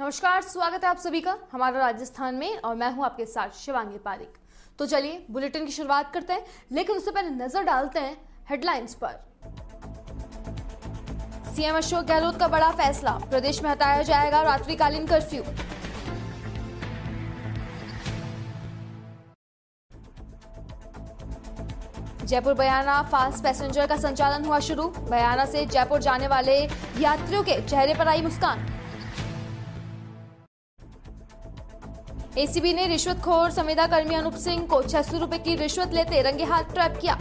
नमस्कार, स्वागत है आप सभी का हमारा राजस्थान में और मैं हूं आपके साथ शिवांगी पारिक। तो चलिए बुलेटिन की शुरुआत करते हैं, लेकिन उससे पहले नजर डालते हैं हेडलाइंस पर। सीएम अशोक गहलोत का बड़ा फैसला, प्रदेश में हटाया जाएगा रात्रिकालीन कर्फ्यू। जयपुर बयाना फास्ट पैसेंजर का संचालन हुआ शुरू, बयाना से जयपुर जाने वाले यात्रियों के चेहरे पर आई मुस्कान। एसीबी ने रिश्वतखोर संविदा कर्मी अनूप सिंह को 600 रुपए की रिश्वत लेते रंगे हाथ ट्रैप किया।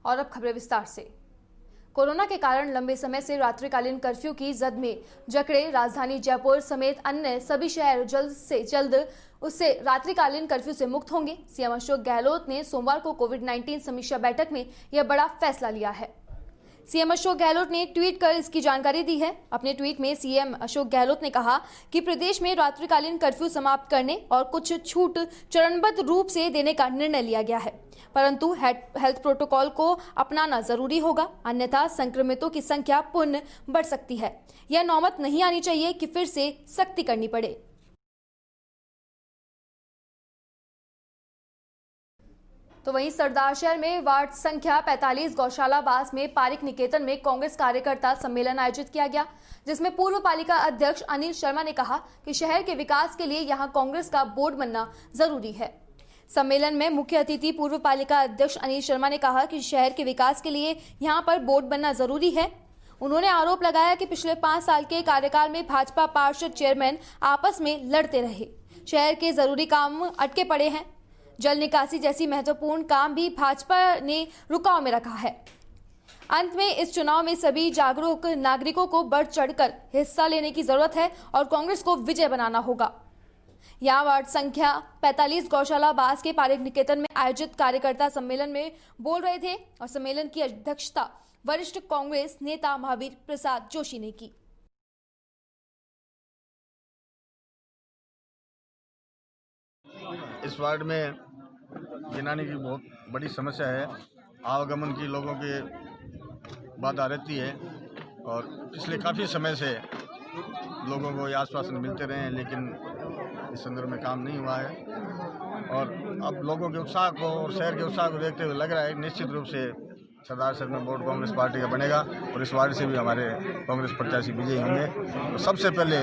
और अब खबरें विस्तार से। कोरोना के कारण लंबे समय से रात्रिकालीन कर्फ्यू की जद में जकड़े राजधानी जयपुर समेत अन्य सभी शहर जल्द से जल्द उससे रात्रिकालीन कर्फ्यू से मुक्त होंगे। सीएम अशोक गहलोत ने सोमवार को कोविड-19 समीक्षा बैठक में यह बड़ा फैसला लिया है। सीएम अशोक गहलोत ने ट्वीट कर इसकी जानकारी दी है। अपने ट्वीट में सीएम अशोक गहलोत ने कहा कि प्रदेश में रात्रिकालीन कर्फ्यू समाप्त करने और कुछ छूट चरणबद्ध रूप से देने का निर्णय लिया गया है, परंतु हेल्थ प्रोटोकॉल को अपनाना जरूरी होगा, अन्यथा संक्रमितों की संख्या पुनः बढ़ सकती है। यह नौबत नहीं आनी चाहिए कि फिर से सख्ती करनी पड़े। तो वहीं सरदारशहर में वार्ड संख्या 45 गौशाला बास में पारिक निकेतन में कांग्रेस कार्यकर्ता सम्मेलन आयोजित किया गया, जिसमें पूर्व पालिका अध्यक्ष अनिल शर्मा ने कहा कि शहर के विकास के लिए यहां कांग्रेस का बोर्ड बनना जरूरी है। सम्मेलन में मुख्य अतिथि पूर्व पालिका अध्यक्ष अनिल शर्मा ने कहा कि शहर के विकास के लिए यहां पर बोर्ड बनना जरूरी है। उन्होंने आरोप लगाया कि पिछले 5 साल के कार्यकाल में भाजपा पार्षद चेयरमैन आपस में लड़ते रहे, शहर के जरूरी काम अटके पड़े हैं। जल निकासी जैसी महत्वपूर्ण काम भी भाजपा ने रुकाव में रखा है। अंत में इस चुनाव में सभी जागरूक नागरिकों को बढ़ चढ़कर हिस्सा लेने की जरूरत है और कांग्रेस को विजय बनाना होगा। यहाँ वार्ड संख्या 45 गौशाला बास के पारिक निकेतन में आयोजित कार्यकर्ता सम्मेलन में बोल रहे थे और सम्मेलन की अध्यक्षता वरिष्ठ कांग्रेस नेता महावीर प्रसाद जोशी ने की। इस वार्ड में गिनाने की बहुत बड़ी समस्या है। आवागमन की लोगों की बाधा रहती है और पिछले काफ़ी समय से लोगों को ये आश्वासन मिलते रहे हैं, लेकिन इस संदर्भ में काम नहीं हुआ है। और अब लोगों के उत्साह को और शहर के उत्साह को देखते हुए लग रहा है निश्चित रूप से सरदारशहर में बोर्ड कांग्रेस पार्टी का बनेगा और इस वार्ड से भी हमारे कांग्रेस प्रत्याशी विजयी होंगे। तो सबसे पहले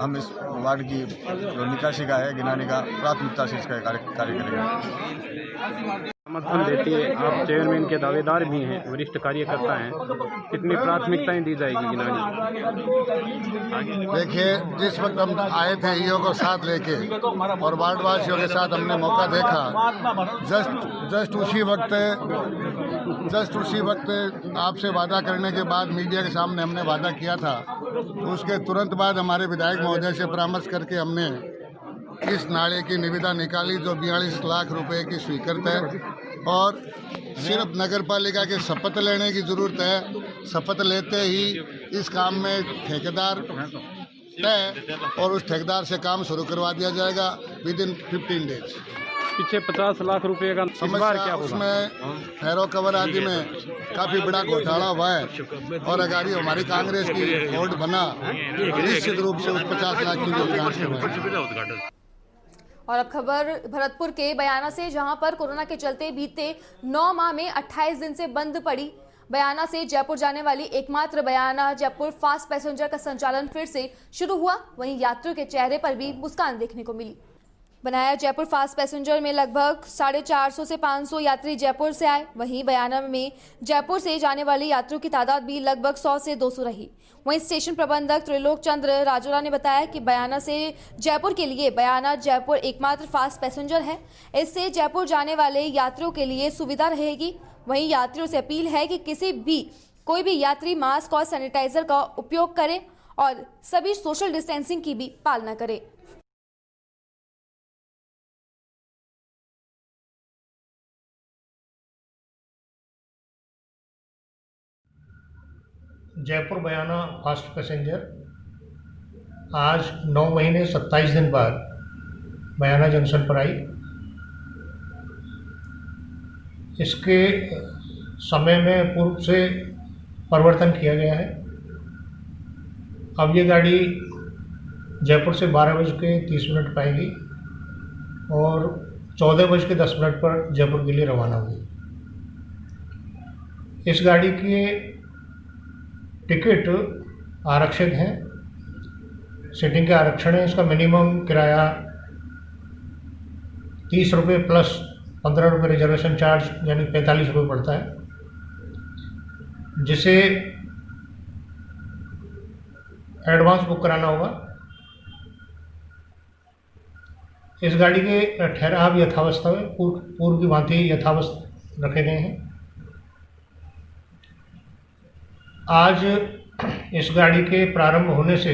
हम इस वार्ड की जो निकासी का है, गिनाने का, प्राथमिकता से इसका कार्य करेंगे। समर्थन देती है, आप चेयरमैन के दावेदार भी हैं, वरिष्ठ कार्यकर्ता हैं, कितनी प्राथमिकताएं दी जाएगी गिनानी? देखिए, जिस वक्त हम आए थे ईओ को साथ लेके और वार्डवासियों के साथ हमने मौका देखा, जस्ट उसी वक्त आपसे वादा करने के बाद मीडिया के सामने हमने वादा किया था, उसके तुरंत बाद हमारे विधायक महोदय से परामर्श करके हमने इस नाले की निविदा निकाली जो 42 लाख रुपए की स्वीकृत है और सिर्फ नगर पालिका के शपथ लेने की जरूरत है। शपथ लेते ही इस काम में ठेकेदार तय और उस ठेकेदार से काम शुरू करवा दिया जाएगा विदिन 15 डेज। पीछे 50 लाख रुपए का समस्या क्या उसमें हैरो कवर आदि में काफ़ी बड़ा घोटाला हुआ है और अगर हमारी कांग्रेस की बोर्ड बना तो निश्चित रूप से उस 50 लाख की जो और अब खबर भरतपुर के बयाना से, जहां पर कोरोना के चलते बीते 9 माह में 28 दिन से बंद पड़ी बयाना से जयपुर जाने वाली एकमात्र बयाना जयपुर फास्ट पैसेंजर का संचालन फिर से शुरू हुआ। वहीं यात्रियों के चेहरे पर भी मुस्कान देखने को मिली। बनाया जयपुर फास्ट पैसेंजर में लगभग 450 से 500 यात्री जयपुर से आए। वहीं बयाना में जयपुर से जाने वाले यात्रियों की तादाद भी लगभग 100 से 200 रही। वहीं स्टेशन प्रबंधक त्रिलोक चंद्र राजोरा ने बताया कि बयाना से जयपुर के लिए बयाना जयपुर एकमात्र फास्ट पैसेंजर है। इससे जयपुर जाने वाले यात्रियों के लिए सुविधा रहेगी। वहीं यात्रियों से अपील है कि कोई भी यात्री मास्क और सैनिटाइजर का उपयोग करे और सभी सोशल डिस्टेंसिंग की भी पालना करे। जयपुर बयाना फास्ट पैसेंजर आज 9 महीने 27 दिन बाद बयाना जंक्शन पर आई। इसके समय में पूर्व से परिवर्तन किया गया है। अब ये गाड़ी जयपुर से 12:30 पर आएगी और 14:10 पर जयपुर के लिए रवाना होगी। इस गाड़ी के टिकट आरक्षित हैं, सीटिंग के आरक्षण है। इसका मिनिमम किराया 30 रुपये प्लस 15 रुपये रिजर्वेशन चार्ज यानी 45 रुपये पड़ता है, जिसे एडवांस बुक कराना होगा। इस गाड़ी के ठहराव यथावस्था में पूर्व की भांति यथावस्थ रखे गए हैं। आज इस गाड़ी के प्रारंभ होने से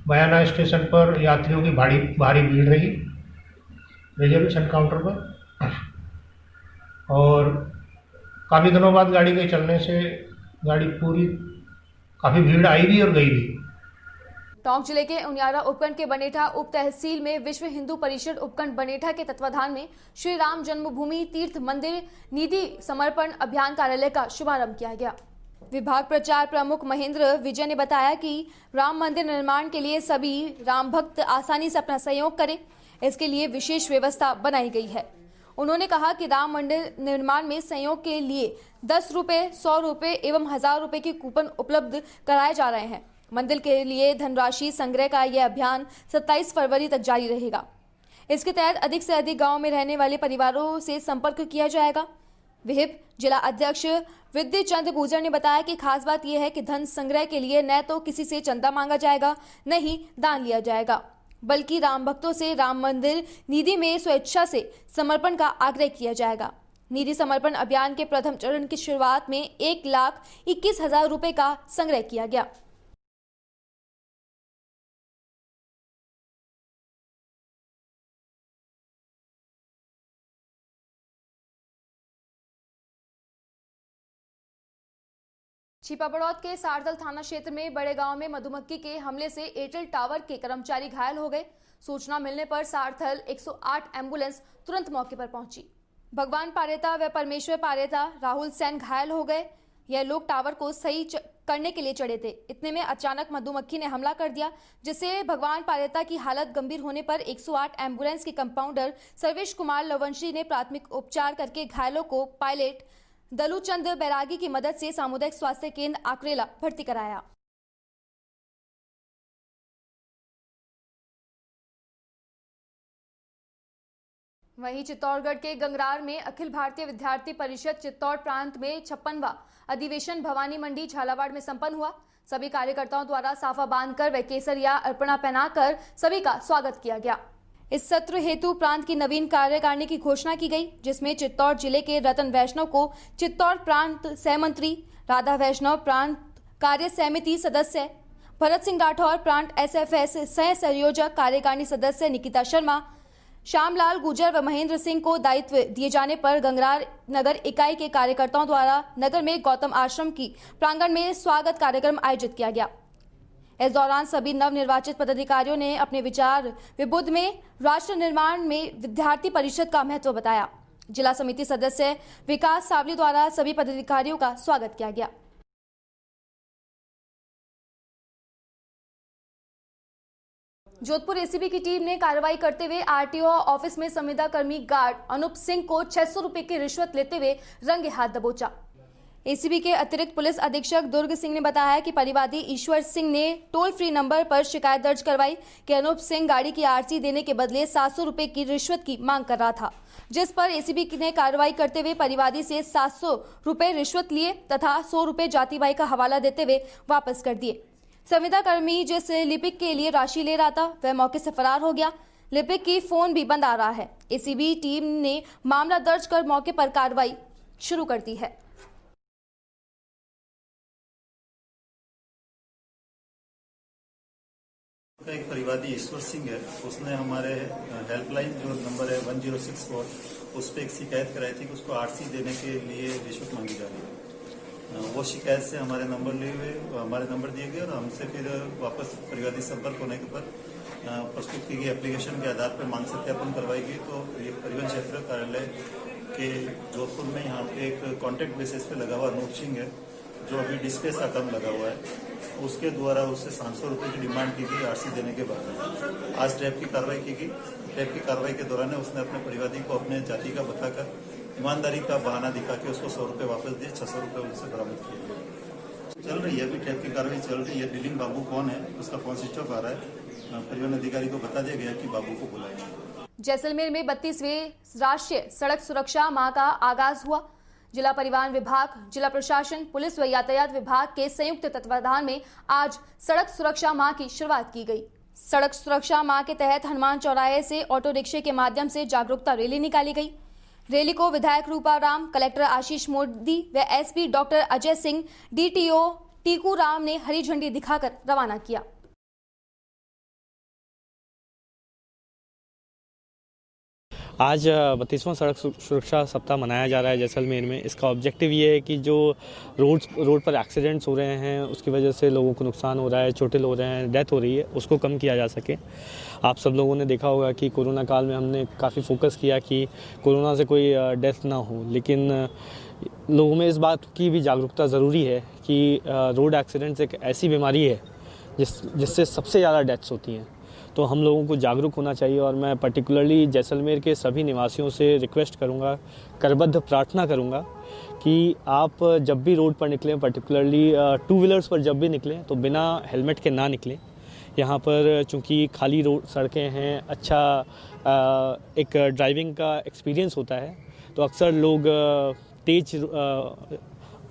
बयाना स्टेशन पर यात्रियों की भारी भीड़ रही रिजर्वेशन काउंटर पर, और काफ़ी दिनों बाद गाड़ी के चलने से गाड़ी पूरी काफ़ी भीड़ आई भी और गई भी। टोंक जिले के उनियारा उपखंड के बनेठा उप तहसील में विश्व हिंदू परिषद उपखंड बनेठा के तत्वाधान में श्री राम जन्मभूमि तीर्थ मंदिर निधि समर्पण अभियान कार्यालय का शुभारंभ किया गया। विभाग प्रचार प्रमुख महेंद्र विजय ने बताया कि राम मंदिर निर्माण के लिए सभी राम भक्त आसानी से अपना सहयोग करें, इसके लिए विशेष व्यवस्था बनाई गई है। उन्होंने कहा कि राम मंदिर निर्माण में सहयोग के लिए 10 रुपये, 100 रुपये एवं 1000 रुपये के कूपन उपलब्ध कराए जा रहे हैं। मंदिर के लिए धनराशि संग्रह का यह अभियान 27 फरवरी तक जारी रहेगा। इसके तहत अधिक से अधिक गांव में रहने वाले परिवारों से संपर्क किया जाएगा। विहिप जिला अध्यक्ष विद्य चंद गुजर ने बताया कि खास बात यह है कि धन संग्रह के लिए न तो किसी से चंदा मांगा जाएगा, न ही दान लिया जाएगा, बल्कि राम भक्तों से राम मंदिर निधि में स्वेच्छा से समर्पण का आग्रह किया जाएगा। निधि समर्पण अभियान के प्रथम चरण की शुरुआत में 1,21,000 रुपए का संग्रह किया गया। छिपाबड़ौद के सारथल थाना क्षेत्र में बड़े गांव में मधुमक्खी के हमले से एयरटेल टावर के कर्मचारी घायल हो गए। सूचना मिलने पर सारथल 108 एम्बुलेंस तुरंत मौके पर पहुंची। भगवान पारेता व परमेश्वर पारेता राहुल सैन घायल हो गए। यह लोग टावर को सही करने के लिए चढ़े थे। इतने में अचानक मधुमक्खी ने हमला कर दिया, जिससे भगवान पारेता की हालत गंभीर होने पर 108 एम्बुलेंस के कंपाउंडर सर्वेश कुमार लवंशी ने प्राथमिक उपचार करके घायलों को पायलट दलूचंद बैरागी की मदद से सामुदायिक स्वास्थ्य केंद्र आकरेला भर्ती कराया। वहीं चित्तौड़गढ़ के गंगरार में अखिल भारतीय विद्यार्थी परिषद चित्तौड़ प्रांत में 56वां अधिवेशन भवानी मंडी झालावाड़ में संपन्न हुआ। सभी कार्यकर्ताओं द्वारा साफा बांधकर व केसरिया अर्पणा पहनाकर सभी का स्वागत किया गया। इस सत्र हेतु प्रांत की नवीन कार्यकारिणी की घोषणा की गई, जिसमें चित्तौड़ जिले के रतन वैष्णव को चित्तौड़ प्रांत सह मंत्री, राधा वैष्णव प्रांत कार्य समिति सदस्य, भरत सिंह राठौर प्रांत एसएफएस सह संयोजक कार्यकारिणी सदस्य, निकिता शर्मा, श्यामलाल गुजर व महेंद्र सिंह को दायित्व दिए जाने पर गंगरार नगर इकाई के कार्यकर्ताओं द्वारा नगर में गौतम आश्रम की प्रांगण में स्वागत कार्यक्रम आयोजित किया गया। इस दौरान सभी नवनिर्वाचित पदाधिकारियों ने अपने विचार विबुध में राष्ट्र निर्माण में विद्यार्थी परिषद का महत्व बताया। जिला समिति सदस्य विकास सावली द्वारा सभी पदाधिकारियों का स्वागत किया गया। जोधपुर एसीबी की टीम ने कार्रवाई करते हुए आरटीओ ऑफिस में संविदा कर्मी गार्ड अनूप सिंह को 600 रुपए की रिश्वत लेते हुए रंगे हाथ दबोचा। एसीबी के अतिरिक्त पुलिस अधीक्षक दुर्ग सिंह ने बताया कि परिवादी ईश्वर सिंह ने टोल फ्री नंबर पर शिकायत दर्ज करवाई कि अनूप सिंह गाड़ी की आरसी देने के बदले 700 रुपए की रिश्वत की मांग कर रहा था, जिस पर एसीबी ने कार्रवाई करते हुए परिवादी से 700 रुपए रिश्वत लिए तथा 100 रुपए जाति बाई का हवाला देते हुए वापस कर दिए। संविदा कर्मी जिस लिपिक के लिए राशि ले रहा था वह मौके से फरार हो गया। लिपिक की फोन भी बंद आ रहा है। एसीबी टीम ने मामला दर्ज कर मौके पर कार्रवाई शुरू कर दी है। एक परिवादी ईश्वर सिंह है, उसने हमारे हेल्पलाइन जो नंबर है 1064 उस पर एक शिकायत कराई थी कि उसको आरसी देने के लिए रिश्वत मांगी जा रही है। वो शिकायत से हमारे नंबर लिए हुए हमारे नंबर दिए गए और हमसे फिर वापस परिवादी संपर्क होने के बाद प्रस्तुत की गई एप्लीकेशन के आधार पर मांग सत्यापन करवाई गई। तो ये परिवहन क्षेत्र कार्यालय कि जोधपुर में यहाँ पे एक कॉन्ट्रैक्ट बेसिस पे लगा हुआ नोटशिंग है, जो अभी डिस्प्लेस का काम लगा हुआ है, उसके द्वारा उससे 500 रुपये की डिमांड की गई आरसी देने के बाद। आज ट्रैप की कार्रवाई की गई। ट्रैप की कार्रवाई के दौरान उसने अपने परिवादी को अपने जाति का बताकर ईमानदारी का बहाना दिखा के उसको 100 रुपये वापस दिए, 600 रुपये उनसे बरामद किए गए। चल रही है अभी ट्रैप की कार्रवाई चल रही है। डीलिंग बाबू कौन है, उसका फोन स्विच ऑफ आ रहा है। परिवहन अधिकारी को बता दिया गया कि बाबू को बुलाएंगे। जैसलमेर में 32वें राष्ट्रीय सड़क सुरक्षा माह का आगाज हुआ। जिला परिवहन विभाग, जिला प्रशासन, पुलिस व यातायात विभाग के संयुक्त तत्वाधान में आज सड़क सुरक्षा माह की शुरुआत की गई। सड़क सुरक्षा माह के तहत हनुमान चौराहे से ऑटो रिक्शे के माध्यम से जागरूकता रैली निकाली गई। रैली को विधायक रूपाराम, कलेक्टर आशीष मोदी व SP doctor Ajay Singh, DTO Tiku Ram ने हरी झंडी दिखाकर रवाना किया। आज 32वां सड़क सुरक्षा सप्ताह मनाया जा रहा है जैसलमेर में। इसका ऑब्जेक्टिव ये है कि जो रोड पर एक्सीडेंट्स हो रहे हैं, उसकी वजह से लोगों को नुकसान हो रहा है, चोटिल हो रहे हैं, डेथ हो रही है, उसको कम किया जा सके। आप सब लोगों ने देखा होगा कि कोरोना काल में हमने काफ़ी फोकस किया कि कोरोना से कोई डेथ ना हो, लेकिन लोगों में इस बात की भी जागरूकता ज़रूरी है कि रोड एक्सीडेंट्स एक ऐसी बीमारी है जिससे सबसे ज़्यादा डेथ्स होती हैं। तो हम लोगों को जागरूक होना चाहिए और मैं पर्टिकुलरली जैसलमेर के सभी निवासियों से रिक्वेस्ट करूंगा, करबद्ध प्रार्थना करूंगा कि आप जब भी रोड पर निकलें, पर्टिकुलरली टू व्हीलर्स पर जब भी निकलें तो बिना हेलमेट के ना निकलें। यहाँ पर चूँकि खाली रोड सड़कें हैं, अच्छा एक ड्राइविंग का एक्सपीरियंस होता है, तो अक्सर लोग तेज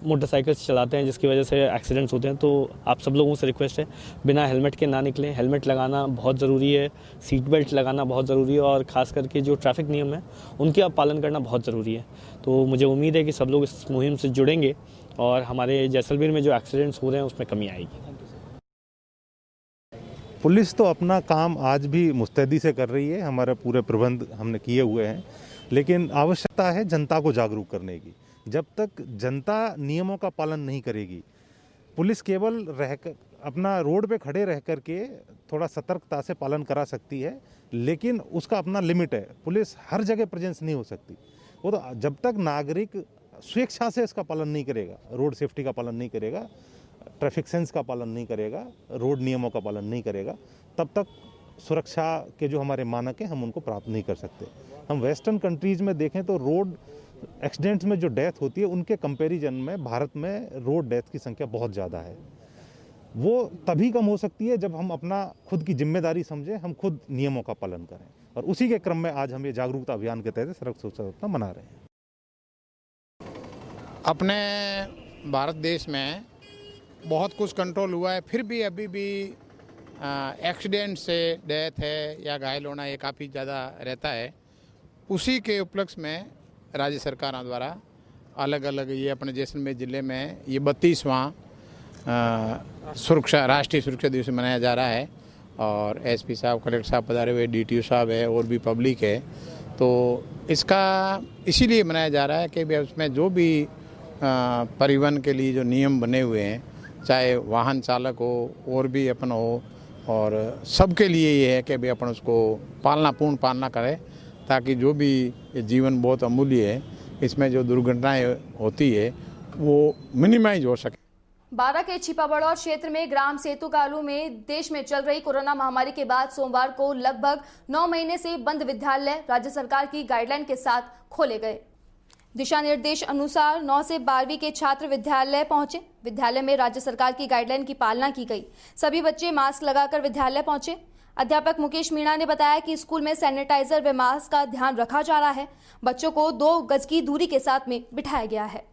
मोटरसाइकिल्स चलाते हैं जिसकी वजह से एक्सीडेंट्स होते हैं। तो आप सब लोगों से रिक्वेस्ट है बिना हेलमेट के ना निकलें। हेलमेट लगाना बहुत ज़रूरी है, सीट बेल्ट लगाना बहुत ज़रूरी है और ख़ास करके जो ट्रैफिक नियम है उनके आप पालन करना बहुत ज़रूरी है। तो मुझे उम्मीद है कि सब लोग इस मुहिम से जुड़ेंगे और हमारे जैसलमेर में जो एक्सीडेंट्स हो रहे हैं उसमें कमी आएगी। पुलिस तो अपना काम आज भी मुस्तैदी से कर रही है, हमारे पूरे प्रबंध हमने किए हुए हैं, लेकिन आवश्यकता है जनता को जागरूक करने की। जब तक जनता नियमों का पालन नहीं करेगी, पुलिस केवल अपना रोड पे खड़े रह कर के थोड़ा सतर्कता से पालन करा सकती है, लेकिन उसका अपना लिमिट है। पुलिस हर जगह प्रेजेंस नहीं हो सकती। वो तो जब तक नागरिक स्वेच्छा से इसका पालन नहीं करेगा, रोड सेफ्टी का पालन नहीं करेगा, ट्रैफिक सेंस का पालन नहीं करेगा, रोड नियमों का पालन नहीं करेगा, तब तक सुरक्षा के जो हमारे मानक हैं हम उनको प्राप्त नहीं कर सकते। हम वेस्टर्न कंट्रीज़ में देखें तो रोड एक्सीडेंट्स में जो डेथ होती है उनके कंपैरिजन में भारत में रोड डेथ की संख्या बहुत ज़्यादा है। वो तभी कम हो सकती है जब हम अपना खुद की जिम्मेदारी समझें, हम खुद नियमों का पालन करें, और उसी के क्रम में आज हम ये जागरूकता अभियान के तहत सड़क सुरक्षा सप्ताह मना रहे हैं। अपने भारत देश में बहुत कुछ कंट्रोल हुआ है, फिर भी अभी भी एक्सीडेंट से डेथ है या घायल होना ये काफ़ी ज़्यादा रहता है। उसी के उपलक्ष्य में राज्य सरकारों द्वारा अलग अलग ये अपने जैसलमेर ज़िले में ये 32वां राष्ट्रीय सुरक्षा दिवस मनाया जा रहा है और एसपी साहब, कलेक्टर साहब पधारे हुए, डीटीओ साहब है और भी पब्लिक है। तो इसका इसीलिए मनाया जा रहा है कि उसमें जो भी परिवहन के लिए जो नियम बने हुए हैं, चाहे वाहन चालक हो और भी अपन हो, और सबके लिए ये है कि भाई अपन उसको पूर्ण पालना करें, ताकि जो भी ये जीवन बहुत अमूल्य है, इसमें जो दुर्घटनाएं होती है वो मिनिमाइज हो सके। बारा के छिपाबड़ौर क्षेत्र में ग्राम सेतु कालू में देश में चल रही कोरोना महामारी के बाद सोमवार को लगभग 9 महीने से बंद विद्यालय राज्य सरकार की गाइडलाइन के साथ खोले गए। दिशा निर्देश अनुसार 9 से 12वीं के छात्र विद्यालय पहुंचे। विद्यालय में राज्य सरकार की गाइडलाइन की पालना की गई। सभी बच्चे मास्क लगाकर विद्यालय पहुंचे। अध्यापक मुकेश मीणा ने बताया कि स्कूल में सैनिटाइजर व मास्क का ध्यान रखा जा रहा है। बच्चों को 2 गज की दूरी के साथ में बिठाया गया है।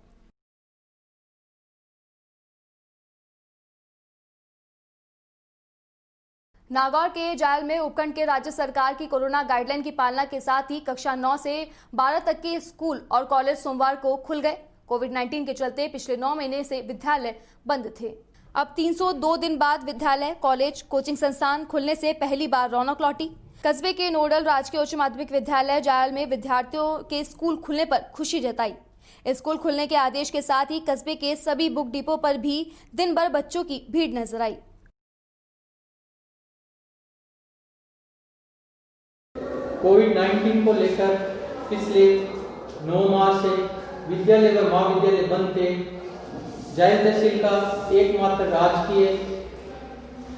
नागौर के जायल में उपखंड के राज्य सरकार की कोरोना गाइडलाइन की पालना के साथ ही कक्षा 9 से 12 तक के स्कूल और कॉलेज सोमवार को खुल गए। कोविड-19 के चलते पिछले 9 महीने से विद्यालय बंद थे। अब 302 दिन बाद विद्यालय, कॉलेज, कोचिंग संस्थान खुलने से पहली बार रौनक लौटी। कस्बे के नोडल राजकीय उच्च माध्यमिक विद्यालय जायल में विद्यार्थियों के स्कूल खुलने पर खुशी जताई। स्कूल खुलने के आदेश के साथ ही कस्बे के सभी बुक डिपो पर भी दिन भर बच्चों की भीड़ नजर आई। कोविड-19 को लेकर पिछले 9 मार्च से विद्यालय व महाविद्यालय बंद थे। जैन तहसील का एकमात्र राजकीय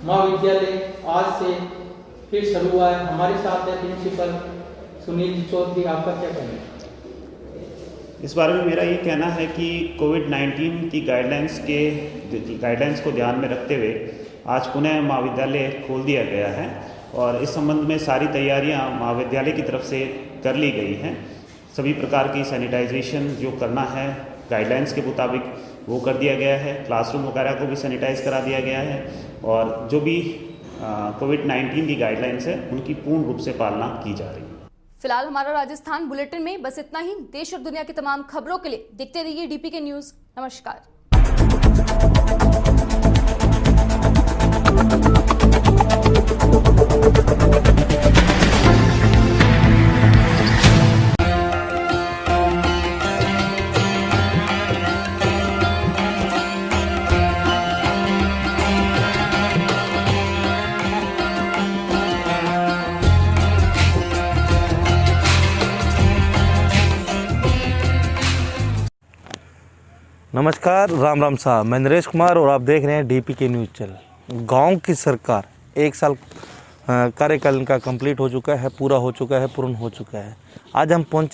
महाविद्यालय आज से फिर शुरू हुआ है। हमारे साथ है प्रिंसिपल सुनील चौधरी, आपका क्या कहना है? इस बारे में मेरा ये कहना है कि कोविड-19 की गाइडलाइंस को ध्यान में रखते हुए आज पुनः महाविद्यालय खोल दिया गया है और इस संबंध में सारी तैयारियां महाविद्यालय की तरफ से कर ली गई हैं। सभी प्रकार की सैनिटाइजेशन जो करना है गाइडलाइंस के मुताबिक वो कर दिया गया है। क्लासरूम वगैरह को भी सैनिटाइज करा दिया गया है और जो भी कोविड-19 की गाइडलाइंस है उनकी पूर्ण रूप से पालना की जा रही है। फिलहाल हमारा राजस्थान बुलेटिन में बस इतना ही। देश और दुनिया की तमाम खबरों के लिए देखते रहिए DPK न्यूज। नमस्कार। नमस्कार, राम राम साहब। मैं नरेश कुमार और आप देख रहे हैं DPK न्यूज़ चैनल। गांव की सरकार 1 साल कार्यकाल इनका कंप्लीट हो चुका है, पूरा हो चुका है, पूर्ण हो चुका है। आज हम पहुंचे